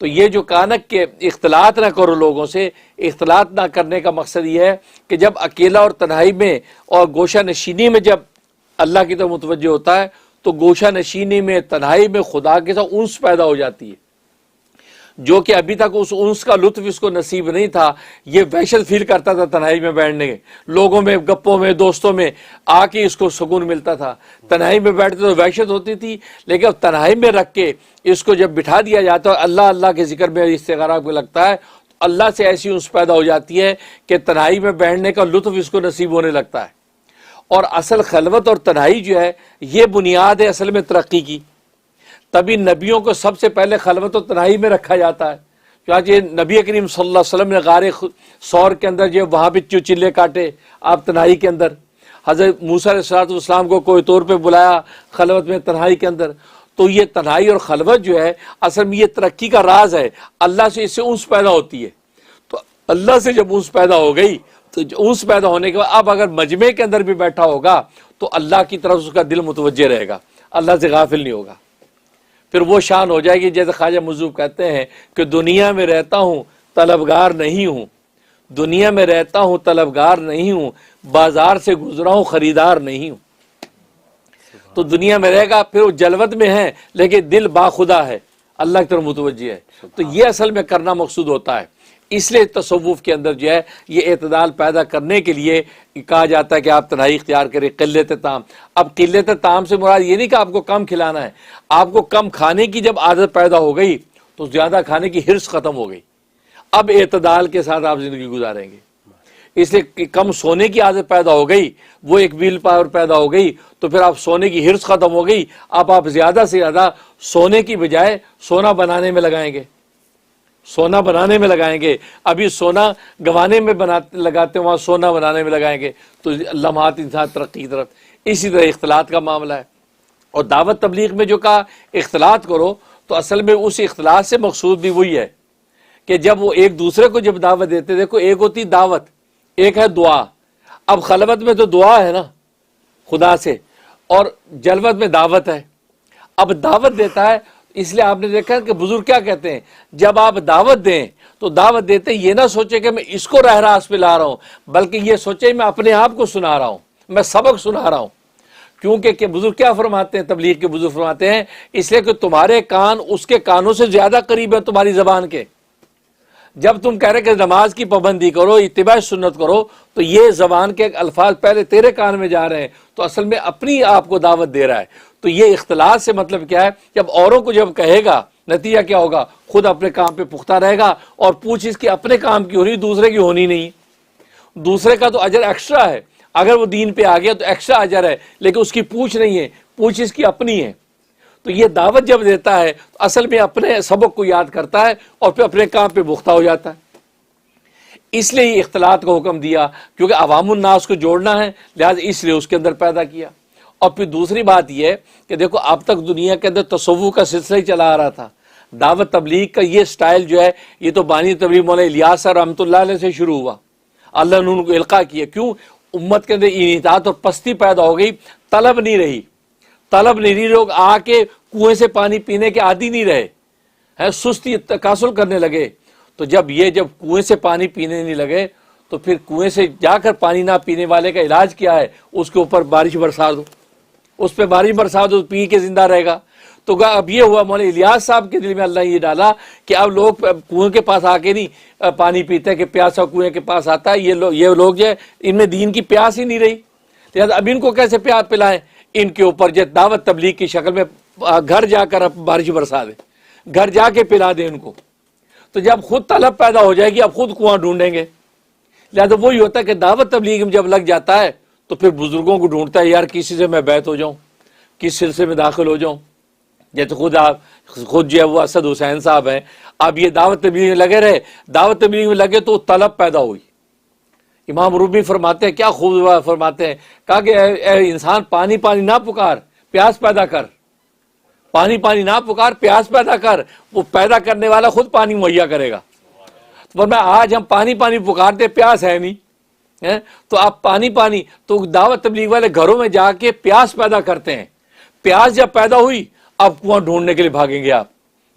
تو یہ جو کہا نا کہ اختلاط نہ کرو لوگوں سے، اختلاط نہ کرنے کا مقصد یہ ہے کہ جب اکیلا اور تنہائی میں اور گوشہ نشینی میں جب اللہ کی طرف متوجہ ہوتا ہے تو گوشہ نشینی میں، تنہائی میں خدا کے ساتھ انس پیدا ہو جاتی ہے، جو کہ ابھی تک اس انس کا لطف اس کو نصیب نہیں تھا۔ یہ وحشت فیل کرتا تھا تنہائی میں بیٹھنے کے، لوگوں میں، گپوں میں، دوستوں میں آ کے اس کو سکون ملتا تھا۔ تنہائی میں بیٹھتے تو وحشت ہوتی تھی، لیکن اب تنہائی میں رکھ کے اس کو جب بٹھا دیا جاتا ہے، اللہ اللہ کے ذکر میں استغارہ کو لگتا ہے، تو اللہ سے ایسی انس پیدا ہو جاتی ہے کہ تنہائی میں بیٹھنے کا لطف اس کو نصیب ہونے لگتا ہے۔ اور اصل خلوت اور تنہائی جو ہے یہ بنیاد ہے اصل میں ترقی کی۔ تبھی نبیوں کو سب سے پہلے خلوت و تنہائی میں رکھا جاتا ہے۔ چنانچہ نبی کریم صلی اللہ علیہ وسلم نے غار ثور کے اندر جو وہاں پہ چلے کاٹے آپ تنہائی کے اندر، حضرت موسیٰ علیہ السلام کو کوئی طور پہ بلایا خلوت میں تنہائی کے اندر۔ تو یہ تنہائی اور خلوت جو ہے اصل میں یہ ترقی کا راز ہے، اللہ سے اس سے انس پیدا ہوتی ہے۔ تو اللہ سے جب انس پیدا ہو گئی تو انس پیدا ہونے کے بعد اب اگر مجمع کے اندر بھی بیٹھا ہوگا تو اللہ کی طرف اس کا دل متوجہ رہے گا، اللہ سے غافل نہیں ہوگا۔ پھر وہ شان ہو جائے گی جیسے خواجہ مجذوب کہتے ہیں کہ دنیا میں رہتا ہوں طلبگار نہیں ہوں، دنیا میں رہتا ہوں طلبگار نہیں ہوں، بازار سے گزرا ہوں خریدار نہیں ہوں۔ تو دنیا میں رہے گا، پھر وہ جلوت میں ہے لیکن دل باخدا ہے، اللہ کی طرف متوجہ ہے۔ تو یہ اصل میں کرنا مقصود ہوتا ہے۔ اس لیے تصوف کے اندر جو ہے یہ اعتدال پیدا کرنے کے لیے کہا جاتا ہے کہ آپ تنہائی اختیار کریں، قلت طعام۔ اب قلت طعام سے مراد یہ نہیں کہ آپ کو کم کھلانا ہے، آپ کو کم کھانے کی جب عادت پیدا ہو گئی تو زیادہ کھانے کی حرص ختم ہو گئی، اب اعتدال کے ساتھ آپ زندگی گزاریں گے۔ اس لیے کم سونے کی عادت پیدا ہو گئی، وہ ایک ویل پاور پیدا ہو گئی، تو پھر آپ سونے کی حرص ختم ہو گئی، اب آپ زیادہ سے زیادہ سونے کی بجائے سونا بنانے میں لگائیں گے، سونا بنانے میں لگائیں گے۔ ابھی سونا گوانے میں لگاتے ہیں، وہاں سونا بنانے میں لگائیں گے، تو لمحات انسان ترقی کی طرف۔ اسی طرح اختلاط کا معاملہ ہے۔ اور دعوت تبلیغ میں جو کہا اختلاط کرو، تو اصل میں اس اختلاط سے مقصود بھی وہی ہے کہ جب وہ ایک دوسرے کو جب دعوت دیتے، دیکھو ایک ہوتی دعوت، ایک ہے دعا۔ اب خلوت میں تو دعا ہے نا خدا سے، اور جلوت میں دعوت ہے۔ اب دعوت دیتا ہے، اس لیے آپ نے دیکھا کہ بزرگ کیا کہتے ہیں، جب آپ دعوت دیں تو دعوت دیتے یہ نہ سوچے کہ میں اس کو راہ راست پہ لا رہا ہوں، بلکہ یہ سوچے میں اپنے آپ کو سنا رہا ہوں، میں سبق سنا رہا ہوں۔ کیونکہ کہ بزرگ کیا فرماتے ہیں، تبلیغ کے بزرگ فرماتے ہیں، اس لیے کہ تمہارے کان اس کے کانوں سے زیادہ قریب ہے تمہاری زبان کے۔ جب تم کہہ رہے کہ نماز کی پابندی کرو، اتباع سنت کرو، تو یہ زبان کے الفاظ پہلے تیرے کان میں جا رہے ہیں، تو اصل میں اپنی آپ کو دعوت دے رہا ہے۔ تو یہ اختلاط سے مطلب کیا ہے، جب اوروں کو جب کہے گا نتیجہ کیا ہوگا، خود اپنے کام پہ پختہ رہے گا، اور پوچھ اس کی اپنے کام کی ہونی، دوسرے کی ہونی نہیں۔ دوسرے کا تو اجر ایکسٹرا ہے، اگر وہ دین پہ آ گیا تو ایکسٹرا اجر ہے، لیکن اس کی پوچھ نہیں ہے، پوچھ اس کی اپنی ہے۔ تو یہ دعوت جب دیتا ہے تو اصل میں اپنے سبق کو یاد کرتا ہے اور پھر اپنے کام پہ پختہ ہو جاتا ہے۔ اس لیے یہ اختلاط کو حکم دیا، کیونکہ عوام الناس کو جوڑنا ہے، لہٰذا اس لیے اس کے اندر پیدا کیا۔ اور پھر دوسری بات یہ ہے کہ دیکھو اب تک دنیا کے اندر تصوف کا سلسلہ ہی چلا آ رہا تھا، دعوت تبلیغ کا یہ سٹائل جو ہے یہ تو بانی تبلیغ مولانا الیاس رحمۃ اللہ علیہ سے شروع ہوا، اللہ نے ان کو القاء کیا۔ کیوں؟ امت کے اندر انحطاط اور پستی پیدا ہو گئی، طلب نہیں رہی، طلب نہیں رہی، لوگ آ کے کنویں سے پانی پینے کے عادی نہیں رہے، سستی تکاسل کرنے لگے۔ تو جب کنویں سے پانی پینے نہیں لگے تو پھر کنویں سے جا کر پانی نہ پینے والے کا علاج کیا ہے، اس کے اوپر بارش برسا دو، اس پہ بارش برسا دو، پی کے زندہ رہے گا۔ تو اب یہ ہوا مولانا الیاس صاحب کے دل میں اللہ یہ ڈالا کہ اب لوگ کنویں کے پاس آ کے نہیں پانی پیتے کہ پیاسا کنویں کے پاس آتا ہے، یہ لوگ جو ہے ان میں دین کی پیاس ہی نہیں رہی، لہٰذا اب ان کو کیسے پیاس پلائیں؟ ان کے اوپر جو دعوت تبلیغ کی شکل میں گھر جا کر بارش برسا دے، گھر جا کے پلا دے ان کو۔ تو جب خود طلب پیدا ہو جائے گی اب خود کنواں ڈھونڈیں گے۔ لہٰذا وہی ہوتا ہے کہ دعوت تبلیغ میں جب لگ جاتا ہے تو پھر بزرگوں کو ڈھونڈتا ہے، یار کسی سے میں بیعت ہو جاؤں، کس سلسلے میں داخل ہو جاؤں۔ جیسے خود جو ہے وہ اسد حسین صاحب ہیں، اب یہ دعوت تبلیغ میں لگے رہے، دعوت تبلیغ میں لگے تو طلب پیدا ہوئی۔ امام رومی فرماتے ہیں، کیا خوب فرماتے ہیں، کہا کہ اے انسان پانی پانی نہ پکار، پیاس پیدا کر، پانی پانی نہ پکار، پیاس پیدا کر، وہ پیدا کرنے والا خود پانی مہیا کرے گا۔ ورنہ آج ہم پانی پانی پکارتے، پیاس ہے نہیں، تو آپ پانی پانی، تو دعوت تبلیغ والے گھروں میں جا کے پیاس پیدا کرتے ہیں۔ پیاس جب پیدا ہوئی اب کنواں ڈھونڈنے کے لیے بھاگیں گے آپ،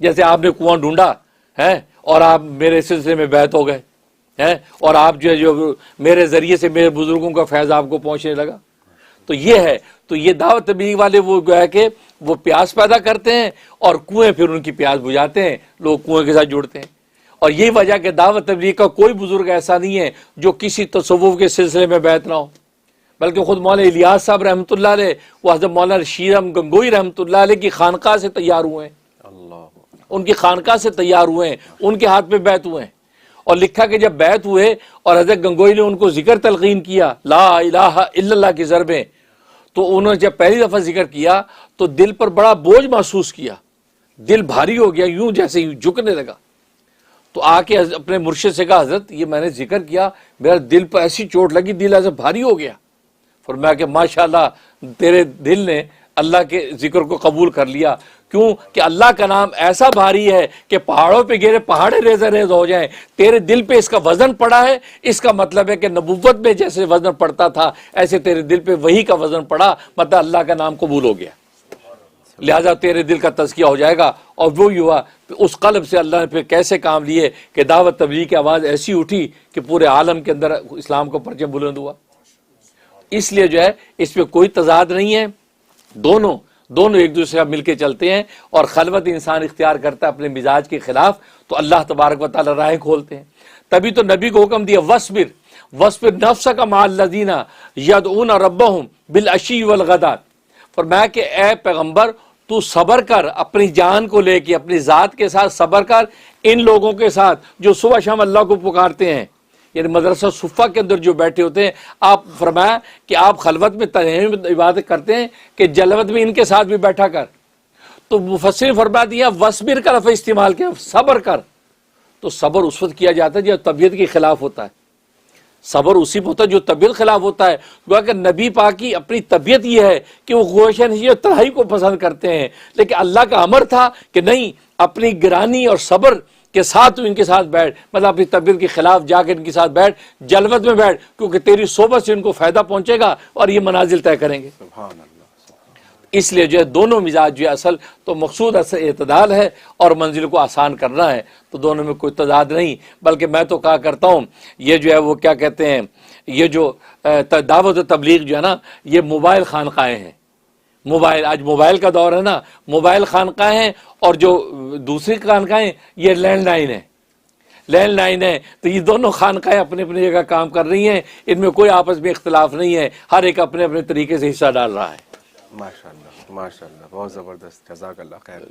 جیسے آپ نے کنواں ڈھونڈا ہیں اور آپ میرے سلسلے میں بیعت ہو گئے ہیں اور آپ جو میرے ذریعے سے میرے بزرگوں کا فیض آپ کو پہنچنے لگا. تو یہ ہے. تو یہ دعوت تبلیغ والے وہ گویا کہ وہ پیاس پیدا کرتے ہیں اور کنویں پھر ان کی پیاس بجھاتے ہیں, لوگ کنویں کے ساتھ جڑتے ہیں. اور یہی وجہ کہ دعوت تبلیغ کا کوئی بزرگ ایسا نہیں ہے جو کسی تصوف کے سلسلے میں بیعت نہ ہو, بلکہ خود مولانا الیاس صاحب رحمۃ اللہ علیہ وہ حضرت مولانا رشید احمد گنگوئی رحمۃ اللہ علیہ کی خانقاہ سے تیار ہوئے ہیں, ان کی خانقاہ سے تیار ہوئے ہیں, ان کے ہاتھ پہ بیعت ہوئے ہیں. اور لکھا کہ جب بیعت ہوئے اور حضرت گنگوئی نے ان کو ذکر تلقین کیا لا الہ الا اللہ کی ضربیں, تو انہوں نے جب پہلی دفعہ ذکر کیا تو دل پر بڑا بوجھ محسوس کیا, دل بھاری ہو گیا, یوں جیسے جھکنے لگا. تو آ کے اپنے مرشد سے کہا حضرت یہ میں نے ذکر کیا, میرا دل پر ایسی چوٹ لگی, دل ایسے بھاری ہو گیا. فرمایا کہ ماشاءاللہ تیرے دل نے اللہ کے ذکر کو قبول کر لیا. کیوں کہ اللہ کا نام ایسا بھاری ہے کہ پہاڑوں پہ گرے پہاڑے ریزہ ریز ہو جائیں, تیرے دل پہ اس کا وزن پڑا ہے. اس کا مطلب ہے کہ نبوت میں جیسے وزن پڑتا تھا ایسے تیرے دل پہ وہی کا وزن پڑا, مطلب اللہ کا نام قبول ہو گیا, لہذا تیرے دل کا تزکیہ ہو جائے گا. اور وہی ہوا. اس قلب سے اللہ نے پھر کیسے کام لیے کہ دعوت تبلیغ کی آواز ایسی اٹھی کہ پورے عالم کے اندر اسلام کا پرچم بلند ہوا. اس لیے جو ہے اس میں کوئی تضاد نہیں ہے, دونوں ایک دوسرے سے مل کے چلتے ہیں. اور خلوت انسان اختیار کرتا ہے اپنے مزاج کے خلاف تو اللہ تبارک و تعالی راہیں کھولتے ہیں. تبھی تو نبی کو حکم دیا وَاصْبِرْ نَفْسَكَ مَعَ الَّذِينَ يَدْعُونَ رَبَّهُمْ بِالْعَشِيِّ وَالْغَدَاةِ. فرمایا کہ اے پیغمبر تو صبر کر, اپنی جان کو لے کے اپنی ذات کے ساتھ صبر کر ان لوگوں کے ساتھ جو صبح شام اللہ کو پکارتے ہیں, یعنی مدرسہ صفہ کے اندر جو بیٹھے ہوتے ہیں. آپ فرمایا کہ آپ خلوت میں تنہائی میں عبادت کرتے ہیں کہ جلوت میں ان کے ساتھ بھی بیٹھا کر. تو مفسر فرما دیا وَاصْبِرْ کا لفظ استعمال کیا, صبر کر. تو صبر اس وقت کیا جاتا ہے جب طبیعت کے خلاف ہوتا ہے. صبر اسی پہ ہوتا ہے جو طبیعت خلاف ہوتا ہے. گویا کہ نبی پاک کی اپنی طبیعت یہ ہے کہ وہ گوشہ نشینی اور تنہائی کو پسند کرتے ہیں, لیکن اللہ کا امر تھا کہ نہیں, اپنی گرانی اور صبر کے ساتھ تو ان کے ساتھ بیٹھ, مطلب اپنی طبیعت کے خلاف جا کے ان کے ساتھ بیٹھ, جلوت میں بیٹھ, کیونکہ تیری صحبت سے ان کو فائدہ پہنچے گا اور یہ منازل طے کریں گے. اس لیے جو ہے دونوں مزاج جو ہے اصل تو مقصود اصل اعتدال ہے اور منزل کو آسان کرنا ہے. تو دونوں میں کوئی تضاد نہیں, بلکہ میں تو کہا کرتا ہوں یہ جو ہے وہ کیا کہتے ہیں, یہ جو دعوت و تبلیغ جو ہے نا یہ موبائل خانقاہیں ہیں. آج موبائل کا دور ہے نا, موبائل خانقاہیں ہیں اور جو دوسری خانقاہیں یہ لینڈ لائن ہے. تو یہ دونوں خانقاہیں اپنے اپنی جگہ کام کر رہی ہیں, ان میں کوئی آپس میں اختلاف نہیں ہے, ہر ایک اپنے اپنے طریقے سے حصہ ڈال رہا ہے. ماشاءاللہ بہت زبردست, جزاک اللہ خیر.